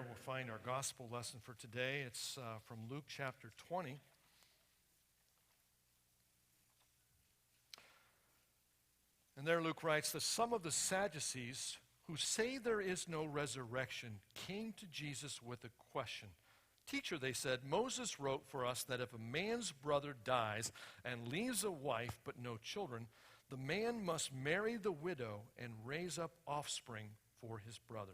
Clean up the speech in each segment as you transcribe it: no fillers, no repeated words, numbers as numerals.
there, we'll find our gospel lesson for today. It's from Luke chapter 20. And there Luke writes that some of the Sadducees who say there is no resurrection came to Jesus with a question. Teacher, they said, Moses wrote for us that if a man's brother dies and leaves a wife but no children, the man must marry the widow and raise up offspring for his brother.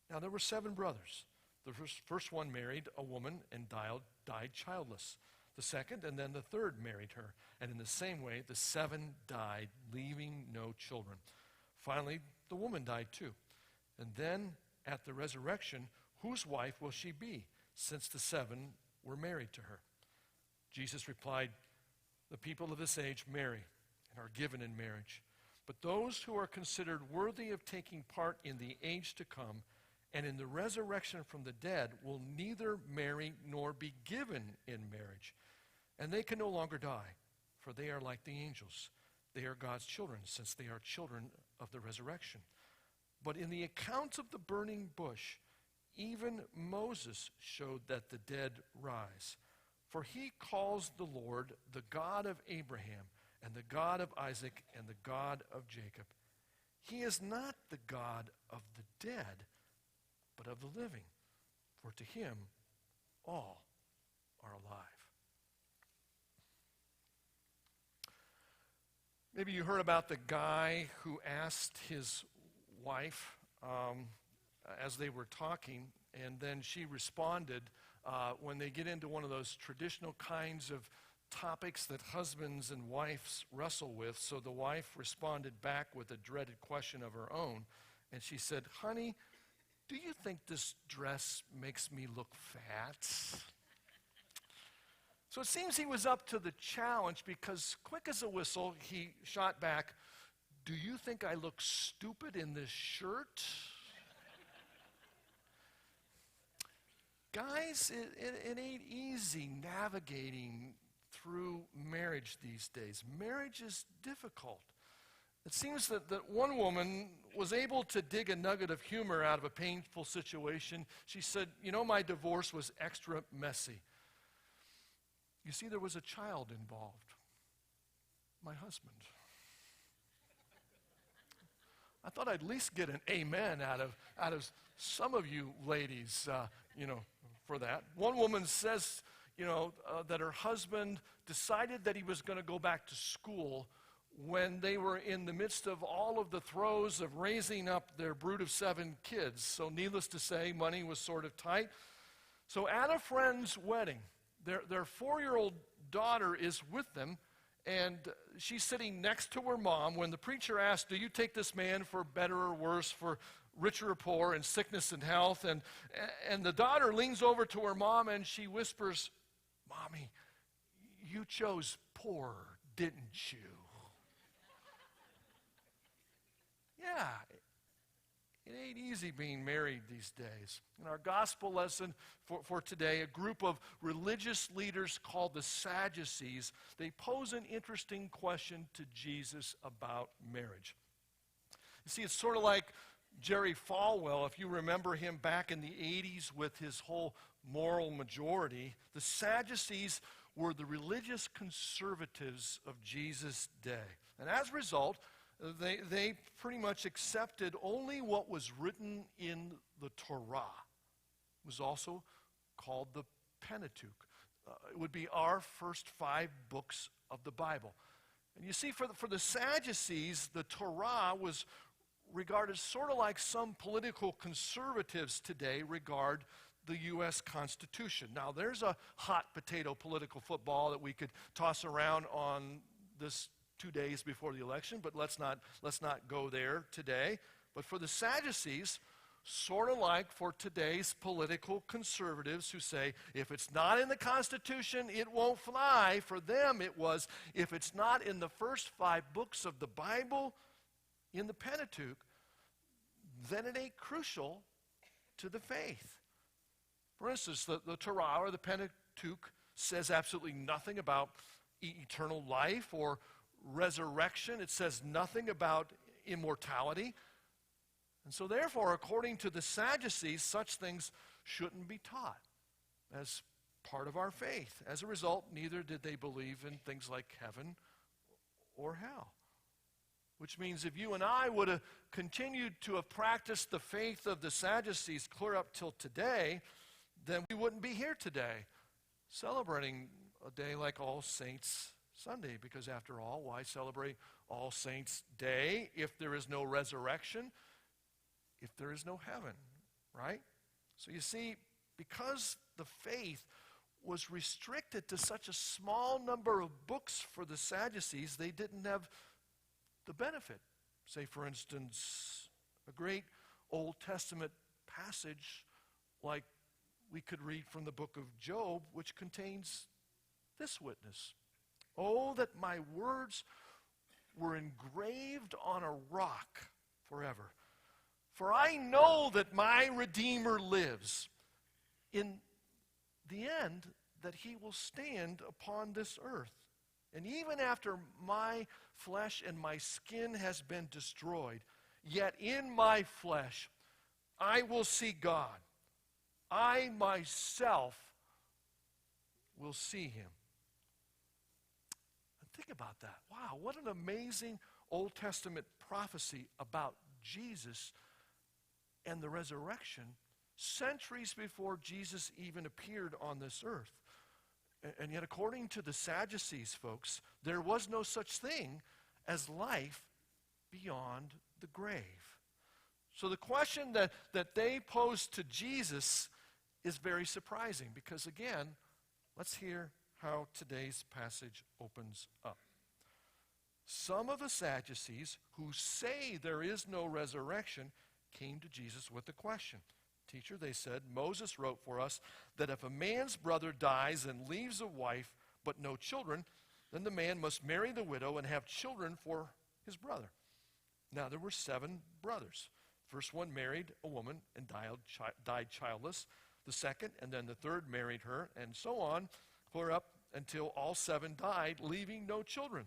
Now there were 7 brothers. The first one married a woman and died childless. The second and then the third married her. And in the same way, the 7 died, leaving no children. Finally, the woman died too. And then at the resurrection, whose wife will she be, since the 7 were married to her? Jesus replied, the people of this age marry and are given in marriage. But those who are considered worthy of taking part in the age to come and in the resurrection from the dead will neither marry nor be given in marriage. And they can no longer die, for they are like the angels. They are God's children, since they are children of the resurrection. But in the account of the burning bush, even Moses showed that the dead rise. For he calls the Lord the God of Abraham, and the God of Isaac, and the God of Jacob. He is not the God of the dead, but of the living. For to him all are alive. Maybe you heard about the guy who asked his wife as they were talking, and then she responded when they get into one of those traditional kinds of topics that husbands and wives wrestle with. So the wife responded back with a dreaded question of her own, and she said, honey, do you think this dress makes me look fat? So it seems he was up to the challenge because quick as a whistle, he shot back, do you think I look stupid in this shirt? Guys, it ain't easy navigating through marriage these days. Marriage is difficult. It seems that one woman was able to dig a nugget of humor out of a painful situation. She said, my divorce was extra messy. You see, there was a child involved. My husband. I thought I'd at least get an amen out of some of you ladies, for that. One woman says, that her husband decided that he was going to go back to school when they were in the midst of all of the throes of raising up their brood of 7 kids. So needless to say, money was sort of tight. So at a friend's wedding, their 4-year-old daughter is with them, and she's sitting next to her mom when the preacher asked, do you take this man for better or worse, for richer or poor, in sickness and health? And the daughter leans over to her mom and she whispers, Mommy, you chose poor, didn't you? Yeah, it ain't easy being married these days. In our gospel lesson for today, a group of religious leaders called the Sadducees, they pose an interesting question to Jesus about marriage. You see, it's sort of like Jerry Falwell, if you remember him back in the 80s with his whole moral majority. The Sadducees were the religious conservatives of Jesus' day. And as a result, they pretty much accepted only what was written in the Torah. It was also called the Pentateuch. It would be our first 5 books of the Bible. And you see, for the Sadducees, the Torah was regarded sort of like some political conservatives today regard the U.S. Constitution. Now, there's a hot potato political football that we could toss around on this 2 days before the election, but let's not go there today. But for the Sadducees, sort of like for today's political conservatives who say, if it's not in the Constitution, it won't fly. For them, it was, if it's not in the first 5 books of the Bible, in the Pentateuch, then it ain't crucial to the faith. For instance, the Torah or the Pentateuch says absolutely nothing about eternal life or resurrection. It says nothing about immortality. And so therefore, according to the Sadducees, such things shouldn't be taught as part of our faith. As a result, neither did they believe in things like heaven or hell. Which means if you and I would have continued to have practiced the faith of the Sadducees clear up till today, then we wouldn't be here today celebrating a day like All Saints Sunday. Because after all, why celebrate All Saints Day if there is no resurrection, if there is no heaven, right? So you see, because the faith was restricted to such a small number of books for the Sadducees, they didn't have the benefit. Say, for instance, a great Old Testament passage like we could read from the book of Job, which contains this witness. Oh, that my words were engraved on a rock forever. For I know that my Redeemer lives. In the end, that he will stand upon this earth. And even after my flesh and my skin has been destroyed, yet in my flesh I will see God. I myself will see him. And think about that. Wow, what an amazing Old Testament prophecy about Jesus and the resurrection centuries before Jesus even appeared on this earth. And yet, according to the Sadducees, folks, there was no such thing as life beyond the grave. So the question that they posed to Jesus is very surprising because, again, let's hear how today's passage opens up. Some of the Sadducees who say there is no resurrection came to Jesus with a question. Teacher, they said, Moses wrote for us that if a man's brother dies and leaves a wife but no children, then the man must marry the widow and have children for his brother. Now there were 7 brothers. First one married a woman and died childless. The second and then the third married her, and so on, clear up until all 7 died, leaving no children.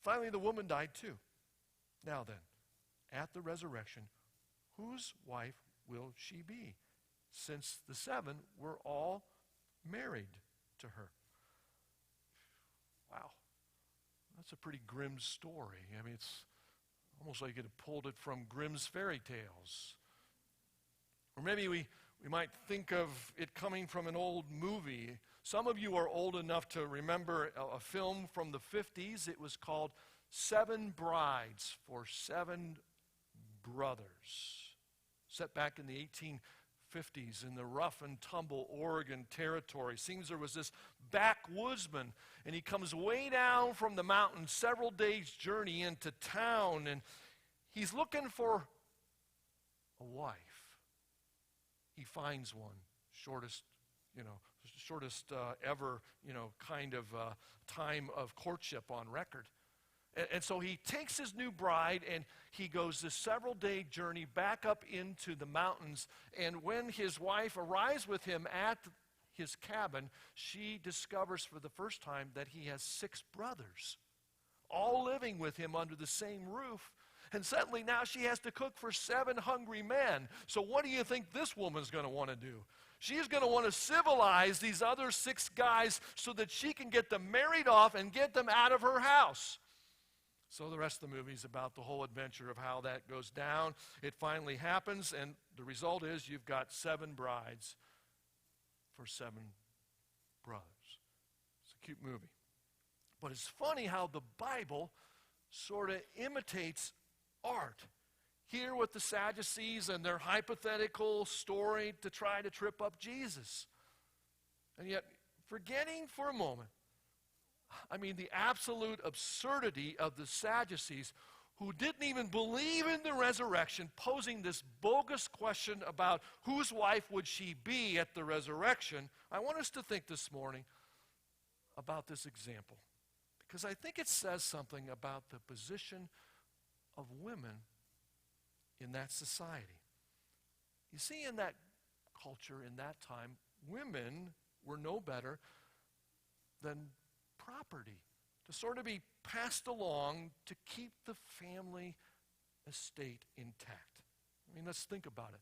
Finally, the woman died too. Now then, at the resurrection, whose wife will she be, since the 7 were all married to her? Wow. That's a pretty grim story. I mean, it's almost like you could have pulled it from Grimm's fairy tales. Or maybe we might think of it coming from an old movie. Some of you are old enough to remember a film from the 50s. It was called 7 Brides for 7 Brothers. Set back in the 1850s in the rough and tumble Oregon territory. Seems there was this backwoodsman, and he comes way down from the mountain, several days' journey into town, and he's looking for a wife. He finds one, shortest ever, kind of time of courtship on record. And so he takes his new bride and he goes this several-day journey back up into the mountains. And when his wife arrives with him at his cabin, she discovers for the first time that he has 6 brothers, all living with him under the same roof. And suddenly now she has to cook for 7 hungry men. So what do you think this woman's going to want to do? She's going to want to civilize these other 6 guys so that she can get them married off and get them out of her house. So the rest of the movie is about the whole adventure of how that goes down. It finally happens, and the result is you've got 7 brides for 7 brothers. It's a cute movie. But it's funny how the Bible sort of imitates art. Here with the Sadducees and their hypothetical story to try to trip up Jesus. And yet, forgetting for a moment, the absolute absurdity of the Sadducees, who didn't even believe in the resurrection, posing this bogus question about whose wife would she be at the resurrection. I want us to think this morning about this example, because I think it says something about the position of women in that society. You see, in that culture, in that time, women were no better than property to sort of be passed along to keep the family estate intact. I mean, let's think about it.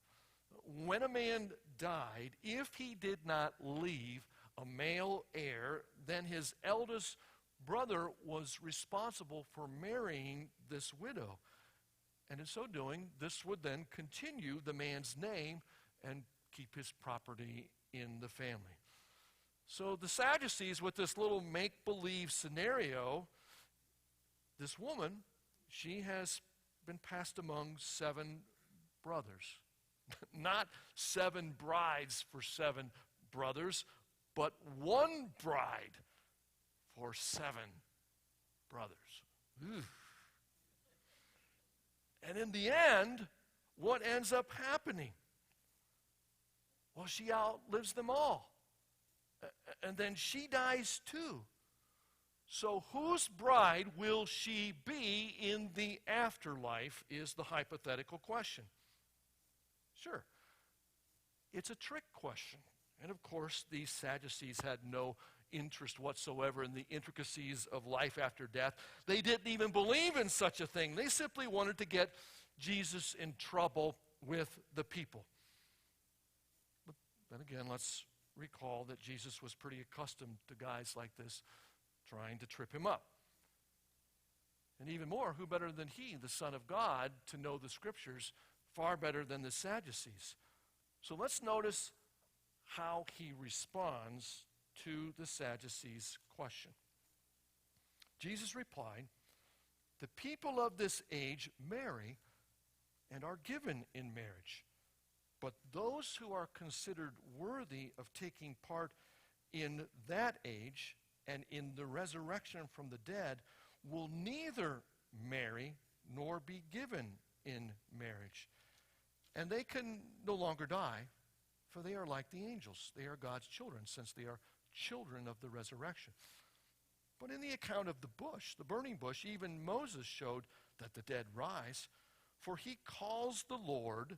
When a man died, if he did not leave a male heir, then his eldest brother was responsible for marrying this widow. And in so doing, this would then continue the man's name and keep his property in the family. So the Sadducees, with this little make-believe scenario, this woman, she has been passed among 7 brothers. Not 7 brides for 7 brothers, but 1 bride for 7 brothers. Ooh. And in the end, what ends up happening? Well, she outlives them all. And then she dies too. So whose bride will she be in the afterlife is the hypothetical question. Sure, it's a trick question. And of course, these Sadducees had no interest whatsoever in the intricacies of life after death. They didn't even believe in such a thing. They simply wanted to get Jesus in trouble with the people. But then again, let's recall that Jesus was pretty accustomed to guys like this trying to trip him up. And even more, who better than he, the Son of God, to know the Scriptures far better than the Sadducees? So let's notice how he responds to the Sadducees' question. Jesus replied, "The people of this age marry and are given in marriage. But those who are considered worthy of taking part in that age and in the resurrection from the dead will neither marry nor be given in marriage. And they can no longer die, for they are like the angels. They are God's children, since they are children of the resurrection. But in the account of the bush, the burning bush, even Moses showed that the dead rise, for he calls the Lord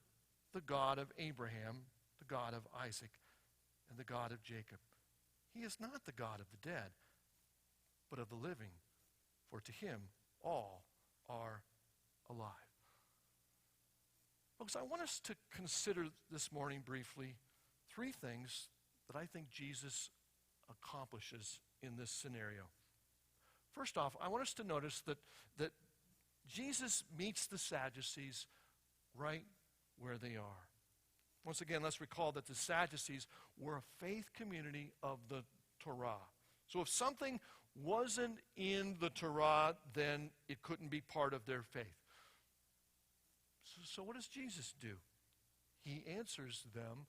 the God of Abraham, the God of Isaac, and the God of Jacob. He is not the God of the dead, but of the living, for to him all are alive." Folks, I want us to consider this morning briefly 3 things that I think Jesus accomplishes in this scenario. First off, I want us to notice that Jesus meets the Sadducees right where they are. Once again, let's recall that the Sadducees were a faith community of the Torah. So if something wasn't in the Torah, then it couldn't be part of their faith. So what does Jesus do? He answers them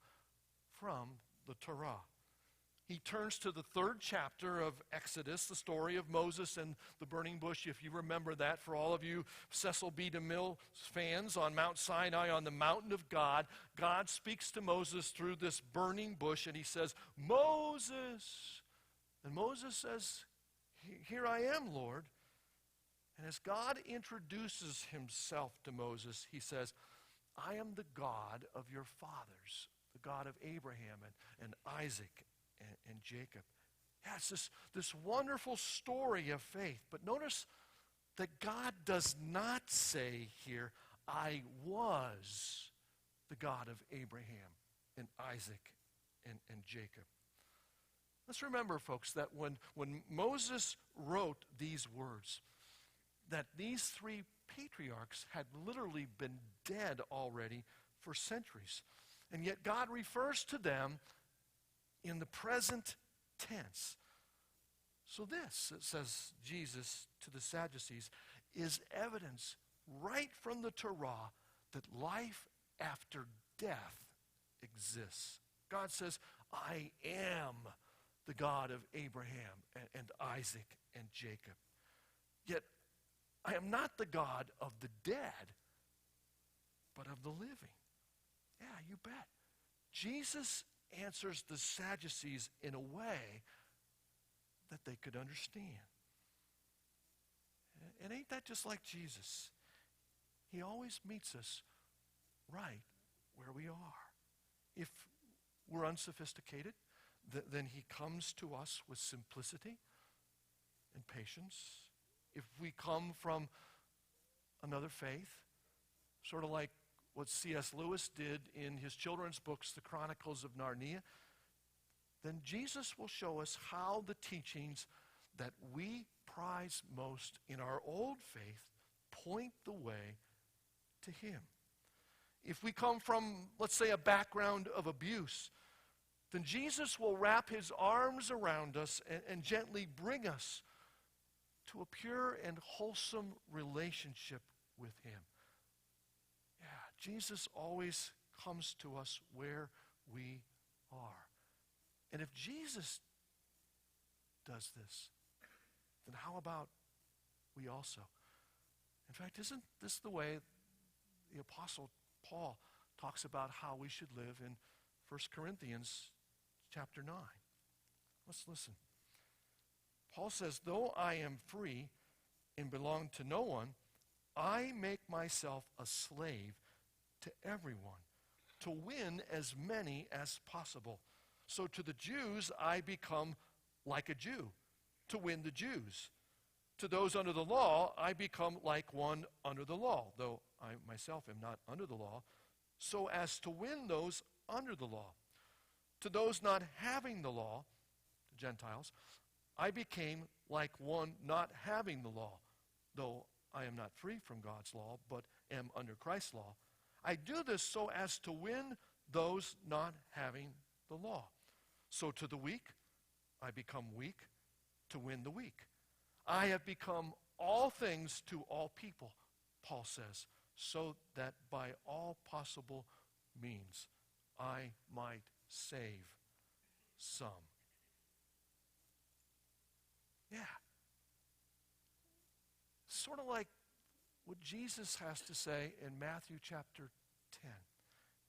from the Torah. He turns to the 3rd chapter of Exodus, the story of Moses and the burning bush. If you remember that, for all of you Cecil B. DeMille fans, on Mount Sinai, on the mountain of God, God speaks to Moses through this burning bush, and he says, "Moses." And Moses says, "Here I am, Lord." And as God introduces himself to Moses, he says, "I am the God of your fathers, the God of Abraham and Isaac and Jacob." Yeah, it's this wonderful story of faith. But notice that God does not say here, "I was the God of Abraham and Isaac and Jacob." Let's remember, folks, that when Moses wrote these words, that these 3 patriarchs had literally been dead already for centuries. And yet God refers to them in the present tense. So this, it says Jesus to the Sadducees, is evidence right from the Torah that life after death exists. God says, "I am the God of Abraham and Isaac and Jacob. Yet I am not the God of the dead, but of the living." Yeah, you bet. Jesus answers the Sadducees in a way that they could understand. And ain't that just like Jesus? He always meets us right where we are. If we're unsophisticated, then he comes to us with simplicity and patience. If we come from another faith, sort of like what C.S. Lewis did in his children's books, The Chronicles of Narnia, then Jesus will show us how the teachings that we prize most in our old faith point the way to him. If we come from, let's say, a background of abuse, then Jesus will wrap his arms around us and gently bring us to a pure and wholesome relationship with him. Yeah, Jesus always comes to us where we are. And if Jesus does this, then how about we also? In fact, isn't this the way the Apostle Paul talks about how we should live in 1 Corinthians chapter 9? Let's listen. Paul says, though I am free and belong to no one, I make myself a slave to everyone to win as many as possible. So to the Jews, I become like a Jew to win the Jews. To those under the law, I become like one under the law, though I myself am not under the law, so as to win those under the law. To those not having the law, the Gentiles, I became like one not having the law, though I am not free from God's law, but am under Christ's law. I do this so as to win those not having the law. So to the weak, I become weak to win the weak. I have become all things to all people, Paul says, so that by all possible means I might save some. Yeah. Sort of like what Jesus has to say in Matthew chapter 10.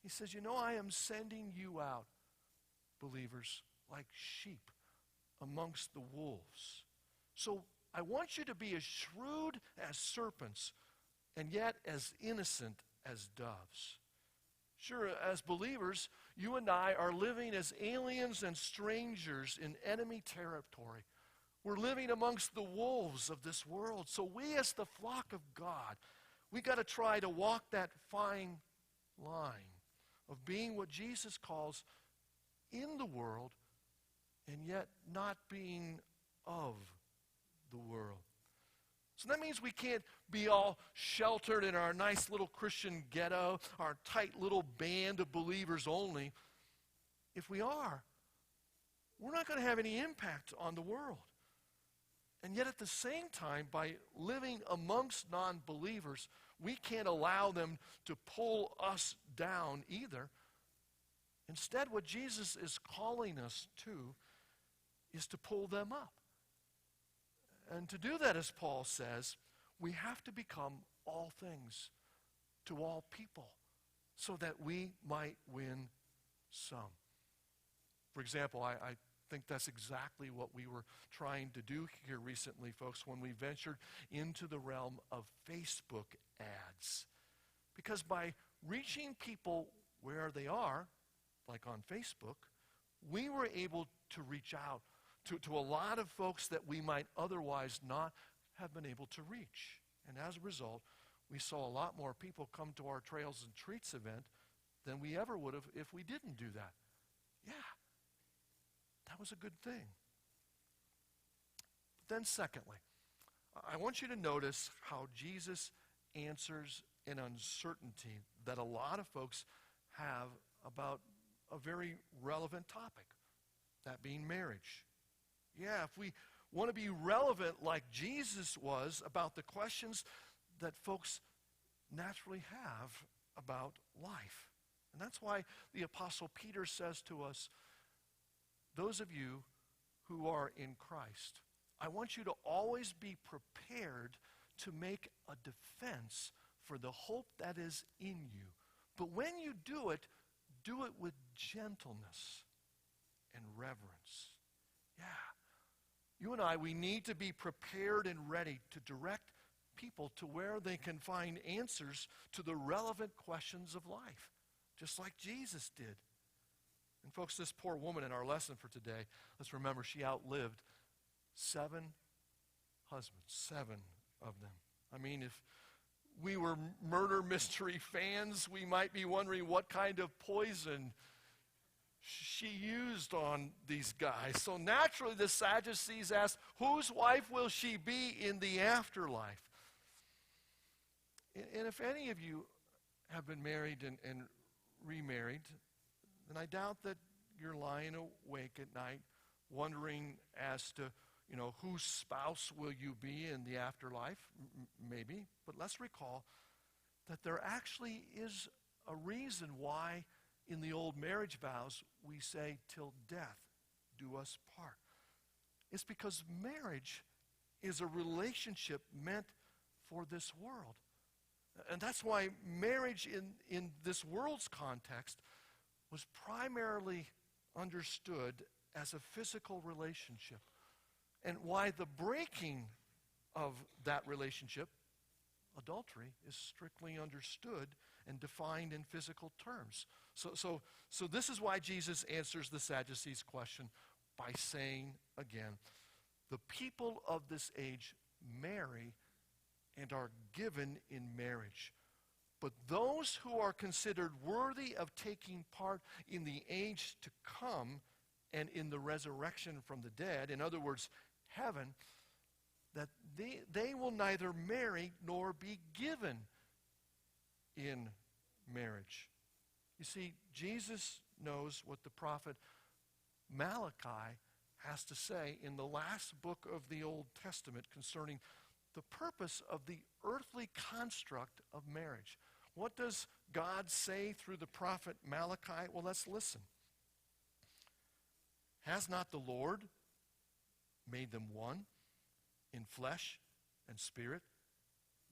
He says, I am sending you out, believers, like sheep amongst the wolves. So I want you to be as shrewd as serpents and yet as innocent as doves. Sure, as believers, you and I are living as aliens and strangers in enemy territory. We're living amongst the wolves of this world. So we as the flock of God, we got to try to walk that fine line of being what Jesus calls in the world and yet not being of the world. So that means we can't be all sheltered in our nice little Christian ghetto, our tight little band of believers only. If we are, we're not going to have any impact on the world. And yet at the same time, by living amongst non-believers, we can't allow them to pull us down either. Instead, what Jesus is calling us to is to pull them up. And to do that, as Paul says, we have to become all things to all people so that we might win some. For example, I think that's exactly what we were trying to do here recently, folks, when we ventured into the realm of Facebook ads. Because by reaching people where they are, like on Facebook, we were able to reach out to a lot of folks that we might otherwise not have been able to reach. And as a result, we saw a lot more people come to our Trails and Treats event than we ever would have if we didn't do that. Yeah, that was a good thing. But then secondly, I want you to notice how Jesus answers an uncertainty that a lot of folks have about a very relevant topic, that being marriage. Yeah, if we want to be relevant like Jesus was about the questions that folks naturally have about life. And that's why the Apostle Peter says to us, those of you who are in Christ, I want you to always be prepared to make a defense for the hope that is in you. But when you do it with gentleness and reverence. Yeah. You and I, we need to be prepared and ready to direct people to where they can find answers to the relevant questions of life, just like Jesus did. And folks, this poor woman in our lesson for today, let's remember she outlived 7 husbands, 7 of them. I mean, if we were murder mystery fans, we might be wondering what kind of poison she used on these guys. So naturally, the Sadducees asked, whose wife will she be in the afterlife? And if any of you have been married and remarried, then I doubt that you're lying awake at night wondering as to, whose spouse will you be in the afterlife? Maybe. But let's recall that there actually is a reason why in the old marriage vows we say, till death do us part. It's because marriage is a relationship meant for this world. And that's why marriage in this world's context was primarily understood as a physical relationship. And why the breaking of that relationship, adultery, is strictly understood and defined in physical terms. So this is why Jesus answers the Sadducees' question by saying again, the people of this age marry and are given in marriage. But those who are considered worthy of taking part in the age to come and in the resurrection from the dead, in other words, heaven, that they will neither marry nor be given in marriage. You see, Jesus knows what the prophet Malachi has to say in the last book of the Old Testament concerning the purpose of the earthly construct of marriage. What does God say through the prophet Malachi? Well, let's listen. Has not the Lord made them one in flesh and spirit?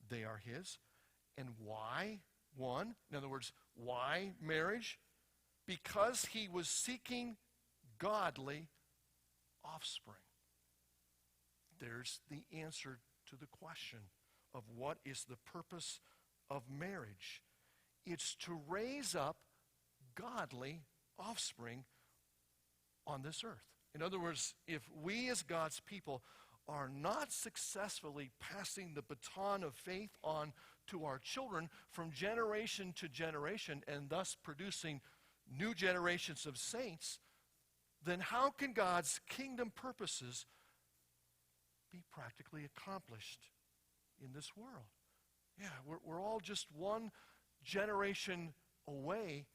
They are his. And why one? In other words, why marriage? Because he was seeking godly offspring. There's the answer to the question of what is the purpose of marriage. It's to raise up godly offspring on this earth. In other words, if we as God's people are not successfully passing the baton of faith on to our children from generation to generation and thus producing new generations of saints, then how can God's kingdom purposes be practically accomplished in this world? Yeah, we're all just one generation away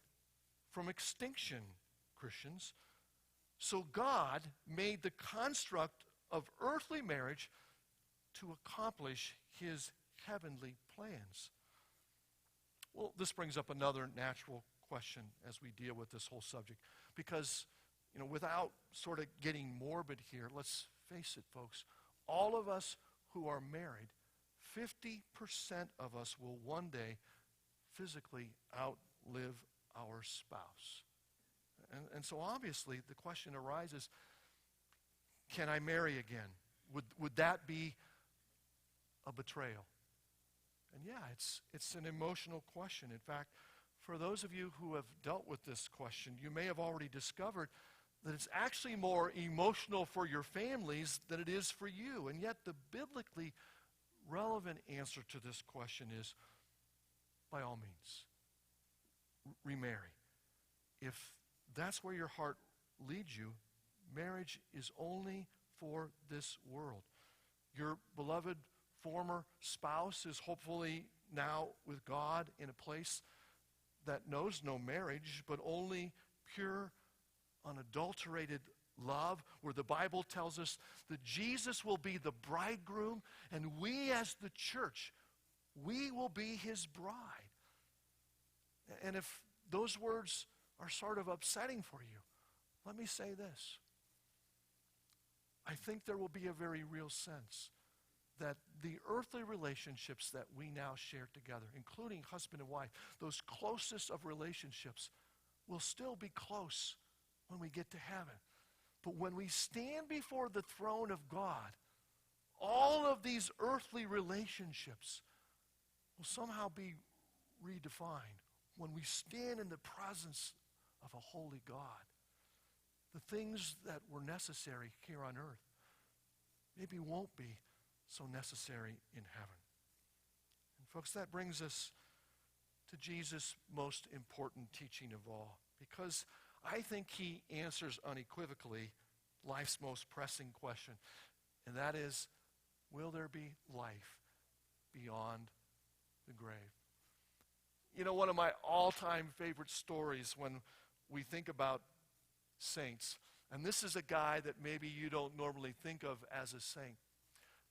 from extinction, Christians. So God made the construct of earthly marriage to accomplish his heavenly plans. Well, this brings up another natural question as we deal with this whole subject. Because, without sort of getting morbid here, let's face it, folks, all of us who are married, 50% of us will one day physically outlive our spouse. And so obviously the question arises, can I marry again? Would that be a betrayal? And yeah, it's an emotional question. In fact, for those of you who have dealt with this question, you may have already discovered that it's actually more emotional for your families than it is for you. And yet the biblically relevant answer to this question is, by all means, remarry. If that's where your heart leads you, marriage is only for this world. Your beloved former spouse is hopefully now with God in a place that knows no marriage, but only pure, unadulterated love, where the Bible tells us that Jesus will be the bridegroom, and we as the church, we will be his bride. And if those words are sort of upsetting for you, let me say this. I think there will be a very real sense that the earthly relationships that we now share together, including husband and wife, those closest of relationships, will still be close when we get to heaven. But when we stand before the throne of God, all of these earthly relationships will somehow be redefined. When we stand in the presence of a holy God, the things that were necessary here on earth maybe won't be so necessary in heaven. And Folks, that brings us to Jesus' most important teaching of all, because I think he answers unequivocally life's most pressing question, and that is, will there be life beyond the grave? You know, one of my all-time favorite stories when we think about saints, and this is a guy that maybe you don't normally think of as a saint,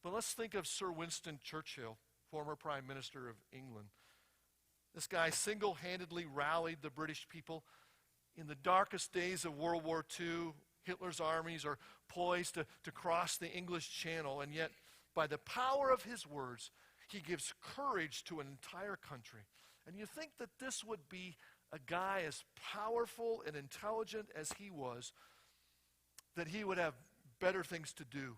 but let's think of Sir Winston Churchill, former Prime Minister of England. This guy single-handedly rallied the British people. In the darkest days of World War II, Hitler's armies are poised to cross the English Channel, and yet by the power of his words, he gives courage to an entire country. And you think that this would be a guy as powerful and intelligent as he was, that he would have better things to do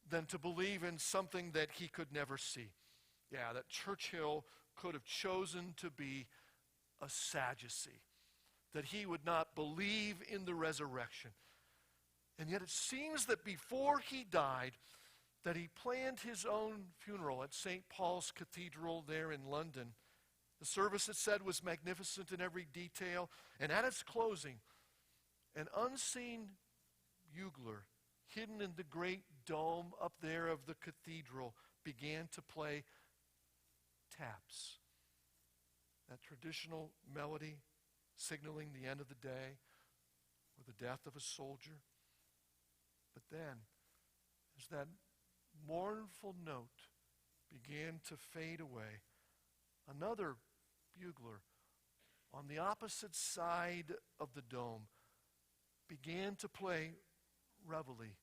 than to believe in something that he could never see. Yeah, that Churchill could have chosen to be a Sadducee, that he would not believe in the resurrection. And yet it seems that before he died, that he planned his own funeral at St. Paul's Cathedral there in London. The service, it said, was magnificent in every detail, and at its closing, an unseen bugler hidden in the great dome up there of the cathedral began to play taps, that traditional melody signaling the end of the day or the death of a soldier. But then, as that mournful note began to fade away, another bugler on the opposite side of the dome began to play reveille,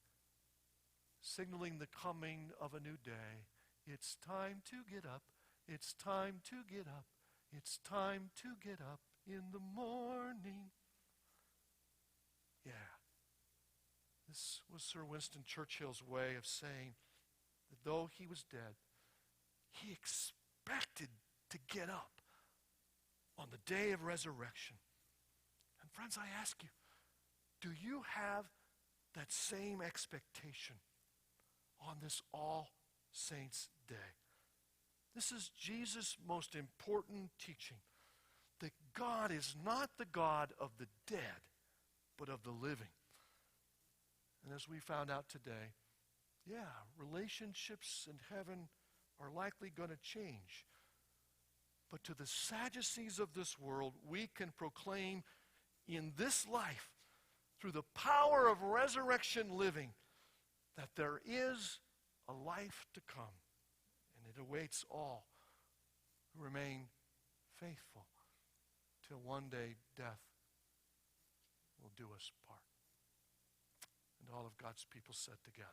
signaling the coming of a new day. It's time to get up. It's time to get up. It's time to get up in the morning. Yeah. This was Sir Winston Churchill's way of saying that though he was dead, he expected to get up on the day of resurrection. And friends, I ask you, do you have that same expectation on this All Saints' Day? This is Jesus' most important teaching, that God is not the God of the dead, but of the living. And as we found out today, yeah, relationships in heaven are likely going to change. But to the Sadducees of this world, we can proclaim in this life, through the power of resurrection living, that there is a life to come. And it awaits all who remain faithful till one day death will do us part. And all of God's people said together,